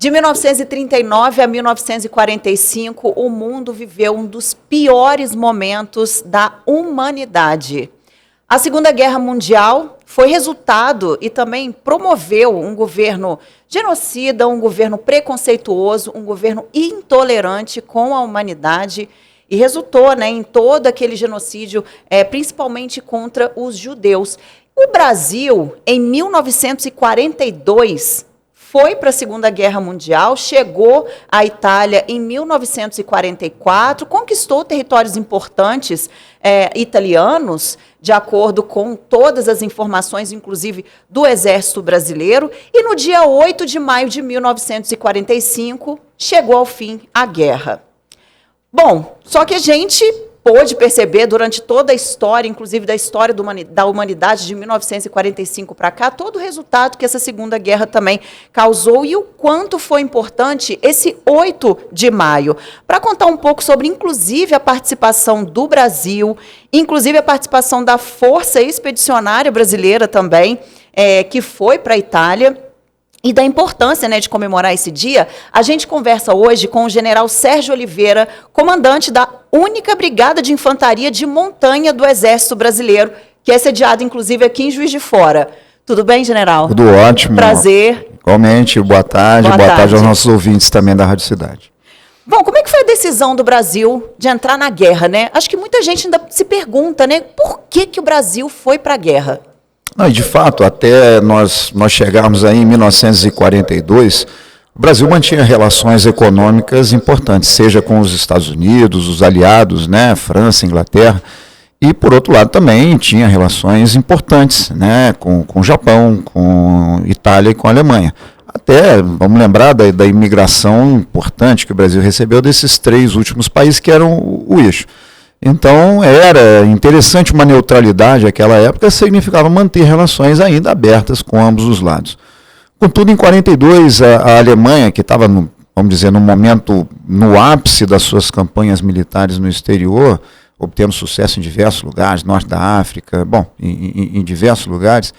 De 1939 a 1945, o mundo viveu um dos piores momentos da humanidade. A Segunda Guerra Mundial foi resultado e também promoveu um governo genocida, um governo preconceituoso, um governo intolerante com a humanidade e resultou, em todo aquele genocídio, principalmente contra os judeus. O Brasil, em 1942, foi para a Segunda Guerra Mundial, chegou à Itália em 1944, conquistou territórios importantes italianos, de acordo com todas as informações, inclusive do Exército Brasileiro, e no dia 8 de maio de 1945, chegou ao fim a guerra. Bom, só que a gente pôde perceber durante toda a história, inclusive da história da humanidade de 1945 para cá, todo o resultado que essa Segunda Guerra também causou e o quanto foi importante esse 8 de maio. Para contar um pouco sobre, inclusive, a participação do Brasil, inclusive a participação da Força Expedicionária Brasileira também, que foi para a Itália, e da importância, de comemorar esse dia, a gente conversa hoje com o general Sérgio Oliveira, comandante da única Brigada de Infantaria de Montanha do Exército Brasileiro, que é sediado, inclusive, aqui em Juiz de Fora. Tudo bem, general? Tudo ótimo. Prazer. Igualmente, boa tarde. Boa tarde aos nossos ouvintes também da Rádio Cidade. Bom, como é que foi a decisão do Brasil de entrar na guerra, Acho que muita gente ainda se pergunta, por que o Brasil foi para a guerra? Não, e de fato, até nós chegarmos aí em 1942, o Brasil mantinha relações econômicas importantes, seja com os Estados Unidos, os aliados, França, Inglaterra, e por outro lado também tinha relações importantes, com o Japão, com Itália e com a Alemanha. Até, vamos lembrar da imigração importante que o Brasil recebeu desses três últimos países que eram o eixo. Então, era interessante uma neutralidade naquela época, significava manter relações ainda abertas com ambos os lados. Contudo, em 1942, a Alemanha, que estava, vamos dizer, no momento, no ápice das suas campanhas militares no exterior, obtendo sucesso em diversos lugares, norte da África, em diversos lugares,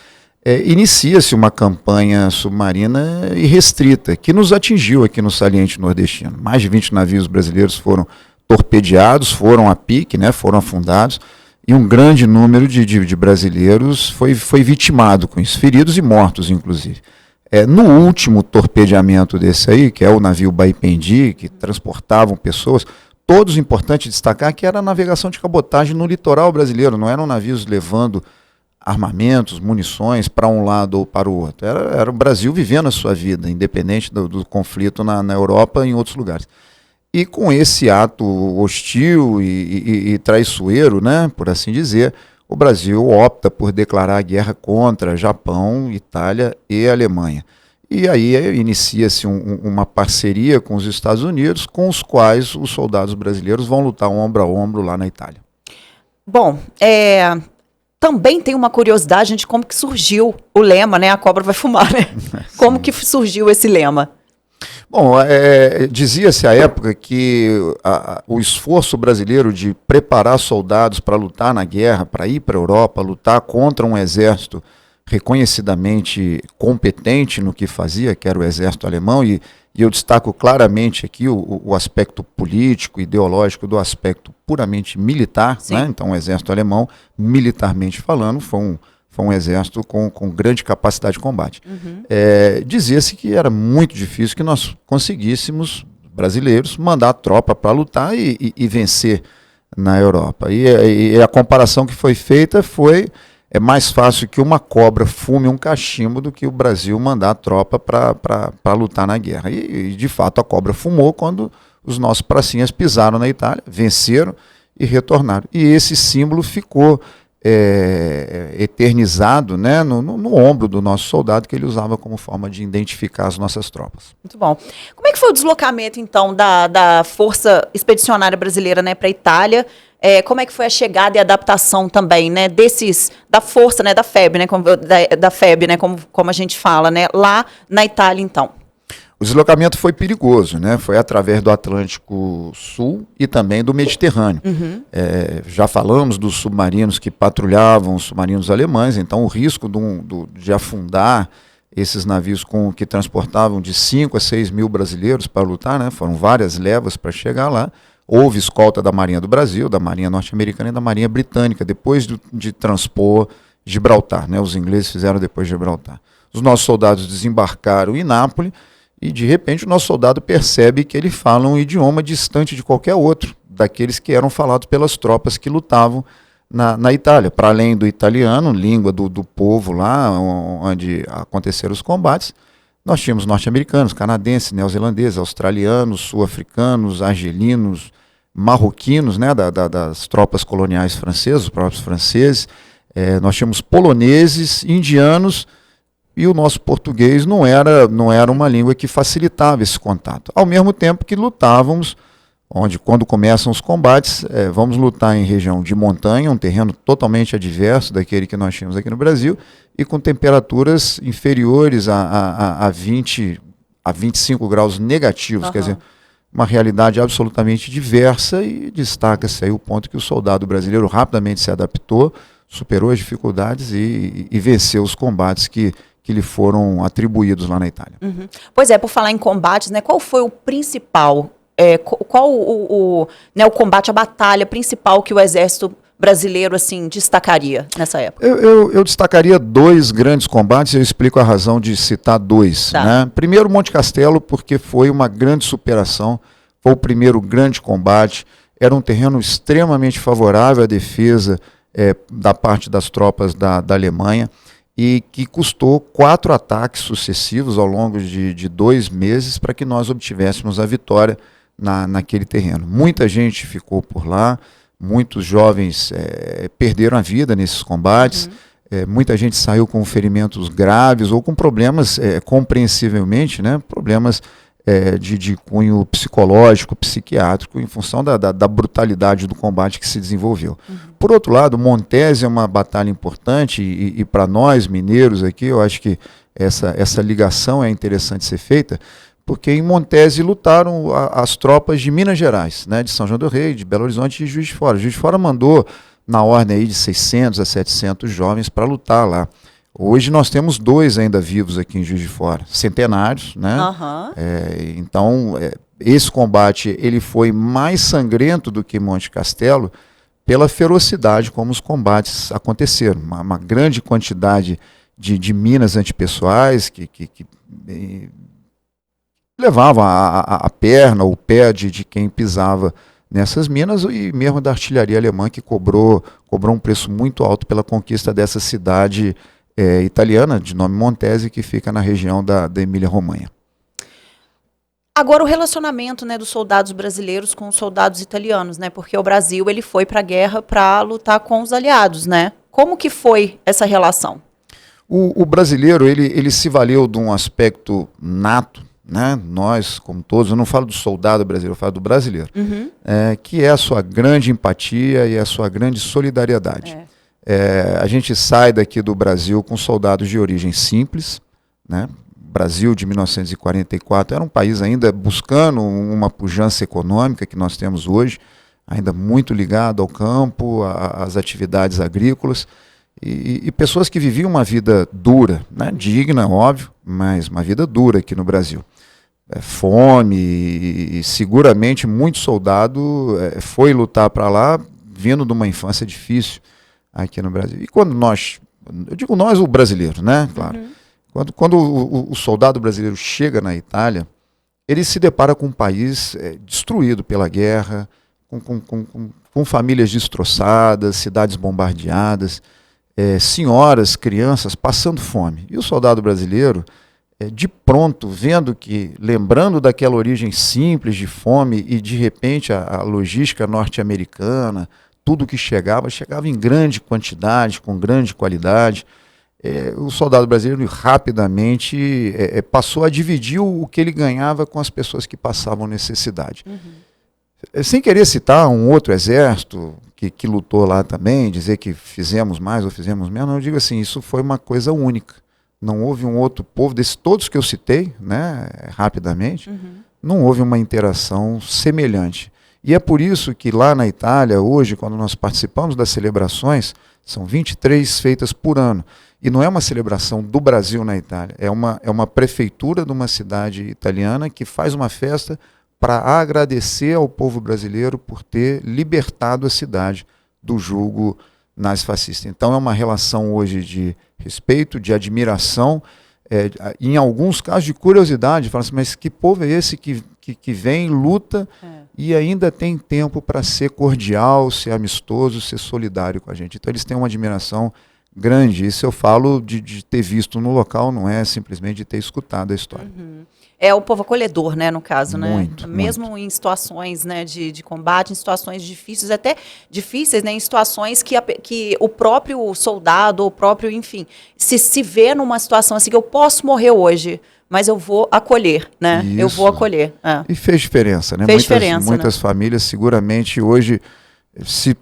inicia-se uma campanha submarina irrestrita, que nos atingiu aqui no saliente nordestino. Mais de 20 navios brasileiros foram torpedeados, foram a pique, foram afundados, e um grande número de brasileiros foi vitimado com isso, feridos e mortos, inclusive. No último torpedeamento desse aí, que é o navio Baipendi, que transportavam pessoas, todos, importante destacar que era a navegação de cabotagem no litoral brasileiro, não eram navios levando armamentos, munições para um lado ou para o outro. Era o Brasil vivendo a sua vida, independente do conflito na Europa e em outros lugares. E com esse ato hostil e traiçoeiro, por assim dizer, o Brasil opta por declarar a guerra contra Japão, Itália e Alemanha. E aí inicia-se uma parceria com os Estados Unidos, com os quais os soldados brasileiros vão lutar ombro a ombro lá na Itália. Bom, também tem uma curiosidade de como que surgiu o lema, a cobra vai fumar, Como que surgiu esse lema? Bom, dizia-se à época que o esforço brasileiro de preparar soldados para lutar na guerra, para ir para a Europa, lutar contra um exército reconhecidamente competente no que fazia, que era o exército alemão, e eu destaco claramente aqui o aspecto político, ideológico do aspecto puramente militar, Então o exército alemão, militarmente falando, foi um exército com grande capacidade de combate. Uhum. Dizia-se que era muito difícil que nós conseguíssemos, brasileiros, mandar tropa para lutar e vencer na Europa. E a comparação que foi feita é mais fácil que uma cobra fume um cachimbo do que o Brasil mandar tropa para lutar na guerra. E, de fato, a cobra fumou quando os nossos pracinhas pisaram na Itália, venceram e retornaram. E esse símbolo ficou eternizado no ombro do nosso soldado, que ele usava como forma de identificar as nossas tropas. Muito bom. Como é que foi o deslocamento, então, da Força Expedicionária Brasileira para a Itália? Como é que foi a chegada e a adaptação também da força, da FEB, da FEB, como a gente fala, lá na Itália, então? O deslocamento foi perigoso, Foi através do Atlântico Sul e também do Mediterrâneo. Uhum. Já falamos dos submarinos que patrulhavam, os submarinos alemães, então o risco de afundar esses navios que transportavam de 5 a 6 mil brasileiros para lutar, né? Foram várias levas para chegar lá. Houve escolta da Marinha do Brasil, da Marinha norte-americana e da Marinha britânica, depois de transpor Gibraltar, né? Os ingleses fizeram depois de Gibraltar. Os nossos soldados desembarcaram em Nápoles e, de repente, o nosso soldado percebe que ele fala um idioma distante de qualquer outro, daqueles que eram falados pelas tropas que lutavam na Itália. Para além do italiano, língua do povo lá, onde aconteceram os combates, nós tínhamos norte-americanos, canadenses, neozelandeses, australianos, sul-africanos, argelinos, marroquinos, né, das tropas coloniais francesas, os próprios franceses. Nós tínhamos poloneses, indianos, e o nosso português não era uma língua que facilitava esse contato. Ao mesmo tempo que lutávamos, quando começam os combates, vamos lutar em região de montanha, um terreno totalmente adverso daquele que nós tínhamos aqui no Brasil, e com temperaturas inferiores a 20 a 25 graus negativos, quer dizer, uma realidade absolutamente diversa, e destaca-se aí o ponto que o soldado brasileiro rapidamente se adaptou, superou as dificuldades e venceu os combates que lhe foram atribuídos lá na Itália. Uhum. Pois é, por falar em combates, né, qual foi o principal, qual o combate, a batalha principal que o Exército brasileiro assim destacaria nessa época? Eu destacaria 2 grandes combates, eu explico a razão de citar 2. Tá. Né? Primeiro, Monte Castelo, porque foi uma grande superação, foi o primeiro grande combate, era um terreno extremamente favorável à defesa da parte das tropas da Alemanha, e que custou 4 ataques sucessivos ao longo de 2 meses para que nós obtivéssemos a vitória naquele terreno. Muita gente ficou por lá, muitos jovens perderam a vida nesses combates, muita gente saiu com ferimentos graves ou com problemas, compreensivelmente, né, problemas de cunho psicológico, psiquiátrico, em função da brutalidade do combate que se desenvolveu. Por outro lado, Montese é uma batalha importante e para nós, mineiros aqui, eu acho que essa ligação é interessante ser feita, porque em Montese lutaram as tropas de Minas Gerais, né, de São João do Rei, de Belo Horizonte e de Juiz de Fora. Juiz de Fora mandou na ordem aí de 600 a 700 jovens para lutar lá. Hoje nós temos 2 ainda vivos aqui em Juiz de Fora, centenários, né? Então, esse combate ele foi mais sangrento do que Monte Castelo pela ferocidade como os combates aconteceram. Uma grande quantidade de minas antipessoais que levavam a perna, o pé de quem pisava nessas minas, e mesmo da artilharia alemã, que cobrou um preço muito alto pela conquista dessa cidade italiana, de nome Montese, que fica na região da Emília-Romanha. Agora, o relacionamento, né, dos soldados brasileiros com os soldados italianos, né, porque o Brasil ele foi para a guerra para lutar com os aliados, né? Como que foi essa relação? O brasileiro ele se valeu de um aspecto nato, né? Nós, como todos, eu não falo do soldado brasileiro, eu falo do brasileiro, que é a sua grande empatia e a sua grande solidariedade. A gente sai daqui do Brasil com soldados de origem simples, né? Brasil de 1944 era um país ainda buscando uma pujança econômica que nós temos hoje, ainda muito ligado ao campo, às atividades agrícolas, e pessoas que viviam uma vida dura, né? Digna, óbvio, mas uma vida dura aqui no Brasil. Fome, e seguramente muito soldado foi lutar para lá vindo de uma infância difícil aqui no Brasil. E quando eu digo nós, o brasileiro, né? Claro. Quando o soldado brasileiro chega na Itália, ele se depara com um país destruído pela guerra, com famílias destroçadas, cidades bombardeadas, senhoras, crianças passando fome. E o soldado brasileiro, de pronto, lembrando daquela origem simples de fome e de repente a logística norte-americana, tudo que chegava em grande quantidade, com grande qualidade. O soldado brasileiro rapidamente passou a dividir o que ele ganhava com as pessoas que passavam necessidade. Sem querer citar um outro exército que lutou lá também, dizer que fizemos mais ou fizemos menos, eu digo assim, isso foi uma coisa única. Não houve um outro povo, desses todos que eu citei, né, rapidamente, não houve uma interação semelhante. E é por isso que lá na Itália, hoje, quando nós participamos das celebrações, São 23 feitas por ano. E não é uma celebração do Brasil na Itália, é uma prefeitura de uma cidade italiana que faz uma festa para agradecer ao povo brasileiro por ter libertado a cidade do jugo nazifascista. Então é uma relação hoje de respeito, de admiração, em alguns casos de curiosidade, fala assim, mas que povo é esse que vem, luta e ainda tem tempo para ser cordial, ser amistoso, ser solidário com a gente. Então eles têm uma admiração grande. Isso eu falo de ter visto no local, não é simplesmente de ter escutado a história. É o povo acolhedor, né, no caso, muito, né? Mesmo muito. Em situações, né, de combate, em situações difíceis, até difíceis, né, em situações que o próprio soldado, o próprio, enfim, se vê numa situação assim que eu posso morrer hoje, mas eu vou acolher, né? Isso. Eu vou acolher. E fez diferença, né? Muitas famílias seguramente hoje se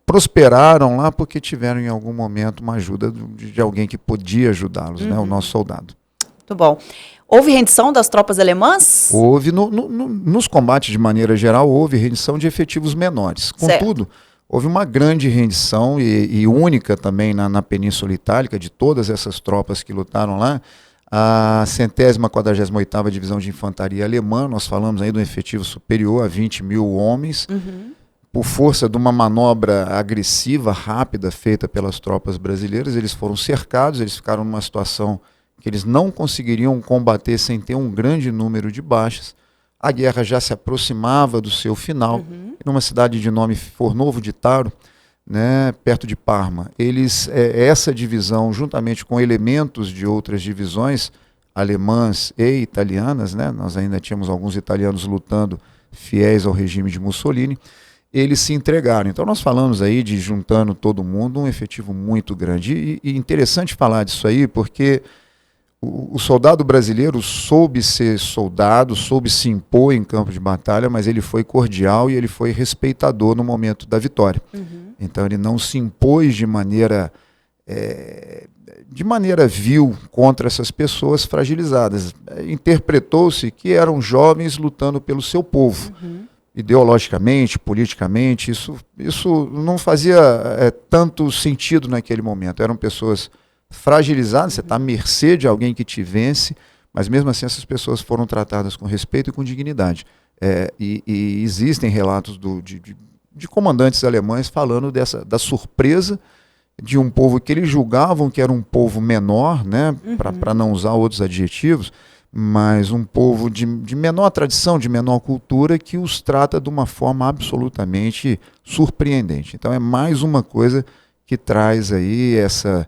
prosperaram lá porque tiveram em algum momento uma ajuda de alguém que podia ajudá-los, né? O nosso soldado. Muito bom. Houve rendição das tropas alemãs? Houve, nos combates de maneira geral, houve rendição de efetivos menores. Contudo, houve uma grande rendição e única também na Península Itálica, de todas essas tropas que lutaram lá. A 148ª Divisão de Infantaria Alemã, nós falamos aí de um efetivo superior a 20 mil homens, por força de uma manobra agressiva, rápida, feita pelas tropas brasileiras. Eles foram cercados, eles ficaram numa situação que eles não conseguiriam combater sem ter um grande número de baixas. A guerra já se aproximava do seu final, numa cidade de nome Fornovo di Taro, né, perto de Parma. Essa divisão, juntamente com elementos de outras divisões, alemãs e italianas, né, nós ainda tínhamos alguns italianos lutando fiéis ao regime de Mussolini, eles se entregaram. Então nós falamos aí de, juntando todo mundo, um efetivo muito grande. E interessante falar disso aí, porque o soldado brasileiro soube ser soldado, soube se impor em campo de batalha, mas ele foi cordial e ele foi respeitador no momento da vitória. Então ele não se impôs de maneira vil contra essas pessoas fragilizadas. Interpretou-se que eram jovens lutando pelo seu povo. Ideologicamente, politicamente, isso não fazia tanto sentido naquele momento. Eram pessoas fragilizadas, você está à mercê de alguém que te vence, mas mesmo assim essas pessoas foram tratadas com respeito e com dignidade. E existem relatos de comandantes alemães falando da surpresa de um povo que eles julgavam que era um povo menor, né, para não usar outros adjetivos, mas um povo de menor tradição, de menor cultura, que os trata de uma forma absolutamente surpreendente. Então é mais uma coisa que traz aí essa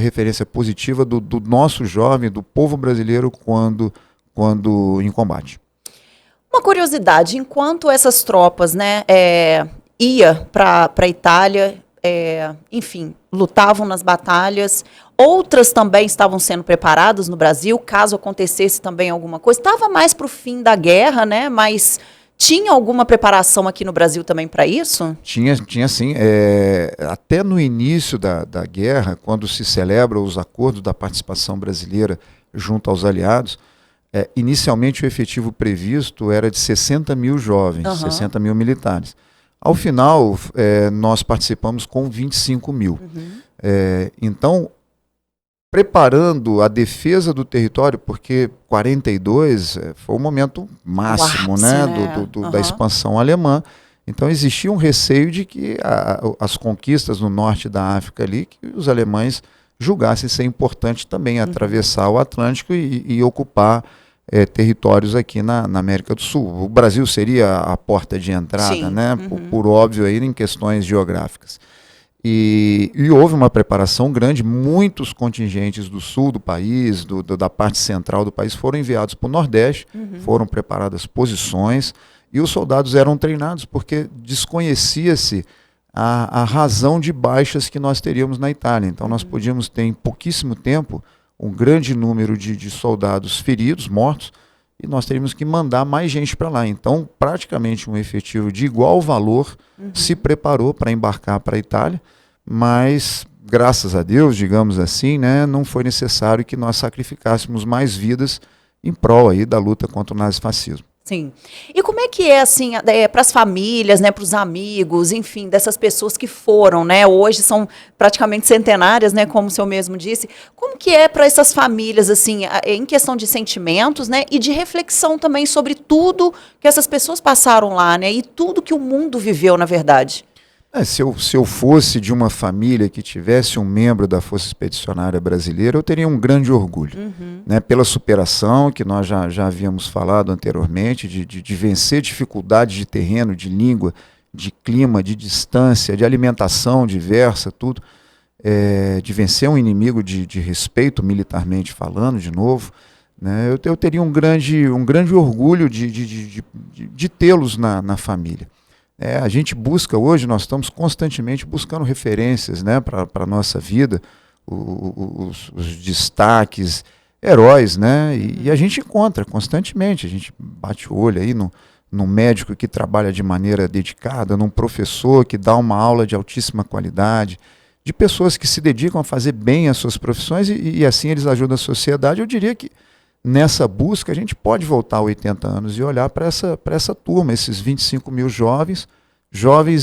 referência positiva do nosso jovem, do povo brasileiro quando em combate. Uma curiosidade, enquanto essas tropas, né, ia para a Itália, enfim, lutavam nas batalhas, outras também estavam sendo preparadas no Brasil, caso acontecesse também alguma coisa. Estava mais para o fim da guerra, né, mas tinha alguma preparação aqui no Brasil também para isso? Tinha sim. Até no início da guerra, quando se celebra os acordos da participação brasileira junto aos aliados, inicialmente o efetivo previsto era de 60 mil jovens, 60 mil militares. Ao final, nós participamos com 25 mil. Então, preparando a defesa do território, porque 42 foi o momento máximo, ápice, né, da expansão alemã. Então existia um receio de que as conquistas no norte da África ali, que os alemães julgassem ser importante também atravessar o Atlântico e ocupar territórios aqui na América do Sul. O Brasil seria a porta de entrada, né, por óbvio aí em questões geográficas. E houve uma preparação grande, muitos contingentes do sul do país, da parte central do país, foram enviados para o Nordeste, foram preparadas posições, e os soldados eram treinados porque desconhecia-se a razão de baixas que nós teríamos na Itália. Então nós podíamos ter em pouquíssimo tempo um grande número de soldados feridos, mortos, e nós teríamos que mandar mais gente para lá. Então, praticamente um efetivo de igual valor se preparou para embarcar para a Itália, mas, graças a Deus, digamos assim, né, não foi necessário que nós sacrificássemos mais vidas em prol aí da luta contra o nazifascismo. Sim. E como é que é, assim, para as famílias, né, para os amigos, enfim, dessas pessoas que foram, né, hoje são praticamente centenárias, né, como o senhor mesmo disse, como que é para essas famílias, assim, em questão de sentimentos, né, e de reflexão também sobre tudo que essas pessoas passaram lá, né, e tudo que o mundo viveu, na verdade? Se eu fosse de uma família que tivesse um membro da Força Expedicionária Brasileira, eu teria um grande orgulho, né, pela superação que nós já havíamos falado anteriormente, de vencer dificuldades de terreno, de língua, de clima, de distância, de alimentação diversa, tudo, de vencer um inimigo de respeito militarmente falando, de novo. Né, eu teria um grande orgulho de tê-los na família. A gente busca hoje, nós estamos constantemente buscando referências, né, para a nossa vida, os destaques, heróis, né, e a gente encontra constantemente, a gente bate o olho aí num médico que trabalha de maneira dedicada, num professor que dá uma aula de altíssima qualidade, de pessoas que se dedicam a fazer bem as suas profissões e assim eles ajudam a sociedade. Eu diria que nessa busca, a gente pode voltar a 80 anos e olhar para essa turma, esses 25 mil jovens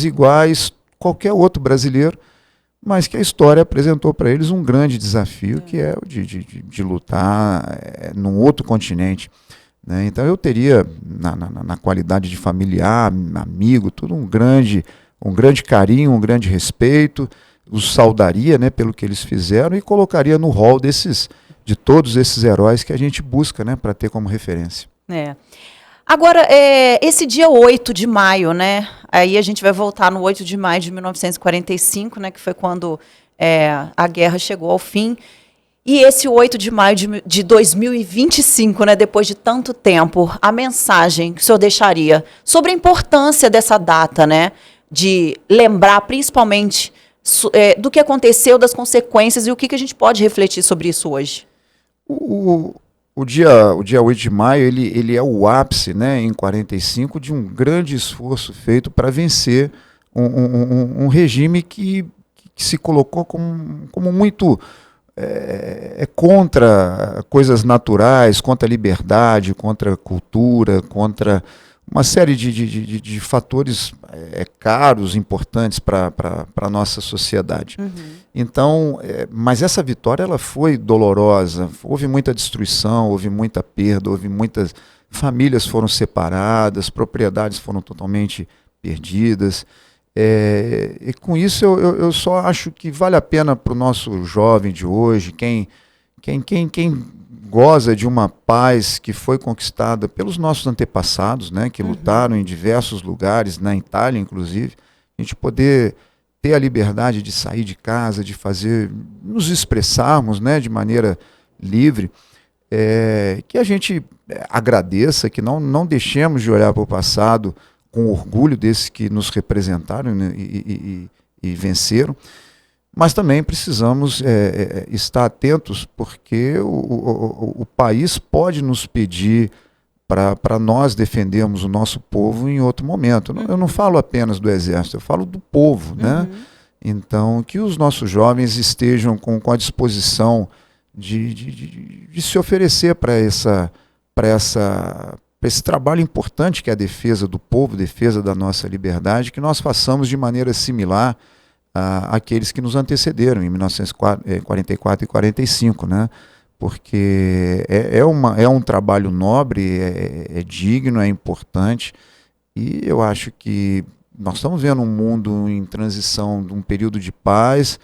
iguais a qualquer outro brasileiro, mas que a história apresentou para eles um grande desafio, que é o de lutar num outro continente. Né? Então eu teria, na qualidade de familiar, amigo, tudo um grande carinho, um grande respeito, os saudaria, né, pelo que eles fizeram e colocaria no rol de todos esses heróis que a gente busca, né, para ter como referência. Agora, esse dia 8 de maio, né, aí a gente vai voltar no 8 de maio de 1945, né, que foi quando a guerra chegou ao fim, e esse 8 de maio de 2025, né, depois de tanto tempo, a mensagem que o senhor deixaria sobre a importância dessa data, né, de lembrar principalmente do que aconteceu, das consequências e o que a gente pode refletir sobre isso hoje? O dia 8 de maio ele é o ápice, né, em 45, de um grande esforço feito para vencer um regime que se colocou como muito contra coisas naturais, contra a liberdade, contra a cultura, contra uma série de fatores caros, importantes para a nossa sociedade. Então, mas essa vitória ela foi dolorosa, houve muita destruição, houve muita perda, houve muitas famílias foram separadas, propriedades foram totalmente perdidas. E com isso eu só acho que vale a pena para o nosso jovem de hoje, quem goza de uma paz que foi conquistada pelos nossos antepassados, né, que lutaram em diversos lugares, na Itália inclusive, a gente poder ter a liberdade de sair de casa, de nos expressarmos, né, de maneira livre, que a gente agradeça, que não deixemos de olhar para o passado com orgulho desses que nos representaram, né, e venceram, mas também precisamos estar atentos, porque o país pode nos pedir para nós defendermos o nosso povo em outro momento. Eu não falo apenas do Exército, eu falo do povo. Né? Então, que os nossos jovens estejam com a disposição de se oferecer para esse trabalho importante que é a defesa do povo, defesa da nossa liberdade, que nós façamos de maneira similar àqueles que nos antecederam em 1944 e 45, né? Porque é um trabalho nobre, é digno, é importante, e eu acho que nós estamos vendo um mundo em transição de um período de paz.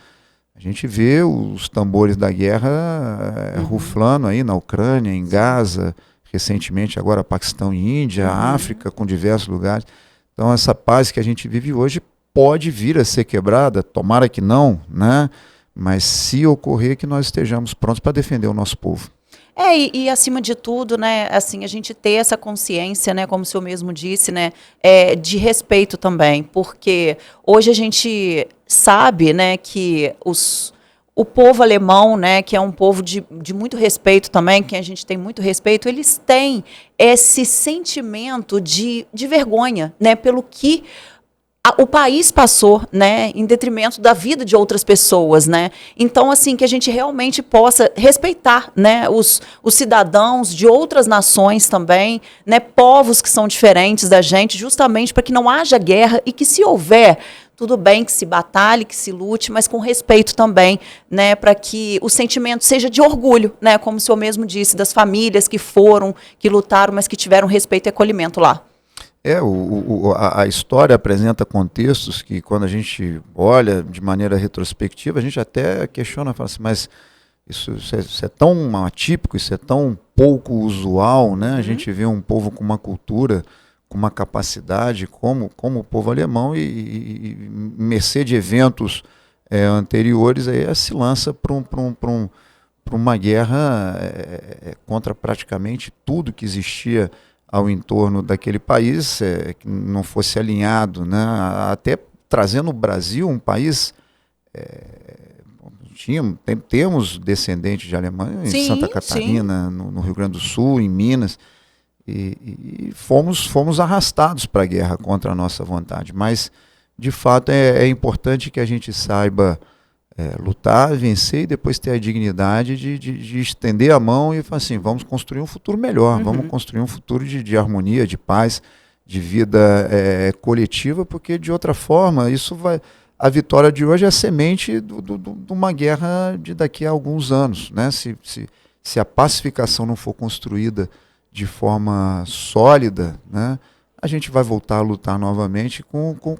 A gente vê os tambores da guerra ruflando aí na Ucrânia, em Gaza, recentemente agora Paquistão e Índia, África, com diversos lugares. Então essa paz que a gente vive hoje pode vir a ser quebrada, tomara que não, né? Mas se ocorrer, que nós estejamos prontos para defender o nosso povo. E acima de tudo, né, assim, a gente ter essa consciência, né, como o senhor mesmo disse, né, de respeito também, porque hoje a gente sabe, né, que o povo alemão, né, que é um povo de muito respeito também, que a gente tem muito respeito, eles têm esse sentimento de vergonha, né, pelo que o país passou, né, em detrimento da vida de outras pessoas, né? Então, assim, que a gente realmente possa respeitar, né, os cidadãos de outras nações também, né, povos que são diferentes da gente, justamente para que não haja guerra e que, se houver, tudo bem que se batalhe, que se lute, mas com respeito também, né, para que o sentimento seja de orgulho, né, como o senhor mesmo disse, das famílias que foram, que lutaram, mas que tiveram respeito e acolhimento lá. A história apresenta contextos que, quando a gente olha de maneira retrospectiva, a gente até questiona, fala assim, mas isso é tão atípico, isso é tão pouco usual, né? A gente vê um povo com uma cultura, com uma capacidade, como o povo alemão, e mercê de eventos anteriores, aí se lança para uma guerra contra praticamente tudo que existia ao entorno daquele país, que não fosse alinhado, né? Até trazendo o Brasil, um país... temos descendentes de alemães em Santa Catarina, no Rio Grande do Sul, em Minas, e fomos arrastados para a guerra contra a nossa vontade. Mas, de fato, é importante que a gente saiba lutar, vencer e depois ter a dignidade de estender a mão e falar assim, vamos construir um futuro melhor, vamos construir um futuro de harmonia, de paz, de vida coletiva, porque, de outra forma, isso vai... A vitória de hoje é a semente de uma guerra de daqui a alguns anos, né? Se a pacificação não for construída de forma sólida, né, a gente vai voltar a lutar novamente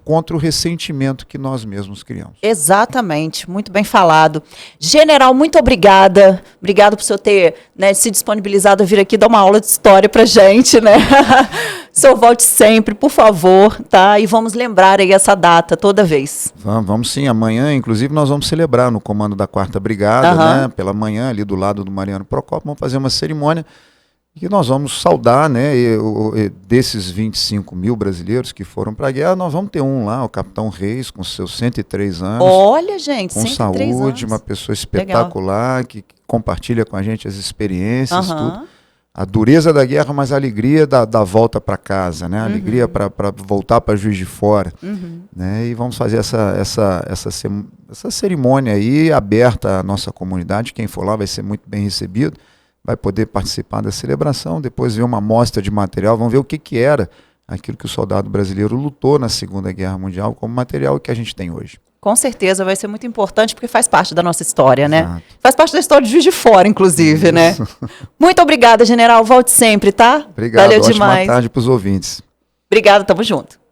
contra o ressentimento que nós mesmos criamos. Exatamente, muito bem falado. General, muito obrigada. Obrigado por o senhor ter, né, se disponibilizado a vir aqui dar uma aula de história para a gente, né? O senhor volte sempre, por favor, tá? E vamos lembrar aí essa data toda vez. Vamos sim, amanhã, inclusive, nós vamos celebrar no comando da 4ª Brigada, né, pela manhã, ali do lado do Mariano Procópio, vamos fazer uma cerimônia e nós vamos saudar, né, desses 25 mil brasileiros que foram para a guerra, nós vamos ter um lá, o Capitão Reis, com seus 103 anos. Olha, gente, com 103 saúde, anos. Uma pessoa espetacular. Legal. Que compartilha com a gente as experiências, tudo. A dureza da guerra, mas a alegria da volta para casa, né? A alegria para voltar para Juiz de Fora. Né? E vamos fazer essa cerimônia aí, aberta à nossa comunidade. Quem for lá vai ser muito bem recebido, vai poder participar da celebração, depois ver uma amostra de material, vamos ver o que era aquilo que o soldado brasileiro lutou na Segunda Guerra Mundial como material que a gente tem hoje. Com certeza, vai ser muito importante, porque faz parte da nossa história, né? Exato. Faz parte da história de Juiz de Fora, inclusive, né? Muito obrigada, general. Volte sempre, tá? Obrigado. Valeu demais. Boa tarde para os ouvintes. Obrigada, tamo junto.